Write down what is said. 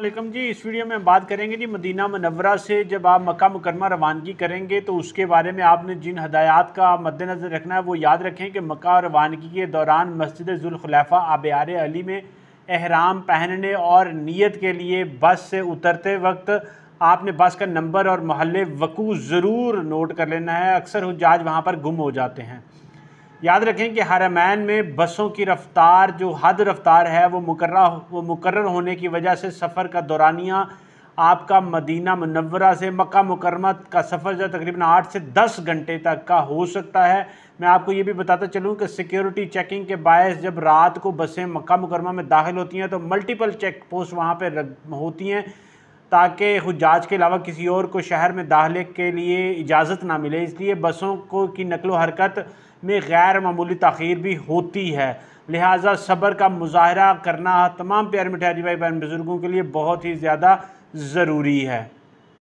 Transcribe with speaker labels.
Speaker 1: वालेकुम जी। इस वीडियो में बात करेंगे जी मदीना मुनव्वरा से जब आप मक्का मुकरमा रवानगी करेंगे तो उसके बारे में आपने जिन हदायत का मद्देनज़र रखना है वो याद रखें कि मक्का रवानगी के दौरान मस्जिद जुल खुलैफा आबियार अली में एहराम पहनने और नियत के लिए बस से उतरते वक्त आपने बस का नंबर और महल्ले वकू ज़रूर नोट कर लेना है। अक्सर हुज्जाज वहाँ पर गुम हो जाते हैं। याद रखें कि हरमैन में बसों की रफ्तार जो हद रफ्तार है वो मुकर्रर होने की वजह से सफ़र का दौरानिया आपका मदीना मुनव्वरा से मक्का मुकरमा का सफ़र जो तकरीबन 8 से 10 घंटे तक का हो सकता है। मैं आपको ये भी बताता चलूँ कि सिक्योरिटी चेकिंग के बायस जब रात को बसें मक्का मुकरमा में दाखिल होती हैं तो मल्टीपल चेक पोस्ट वहाँ पर होती हैं ताकि हुज्जाज के अलावा किसी और को शहर में दाखिले के लिए इजाज़त ना मिले। इसलिए बसों को की नकलो हरकत में गैर मामूली ताख़ीर भी होती है। लिहाजा सब्र का मुज़ाहरा करना तमाम प्यारे मिठाई भाई बहन बुज़ुर्गों के लिए बहुत ही ज़्यादा ज़रूरी है।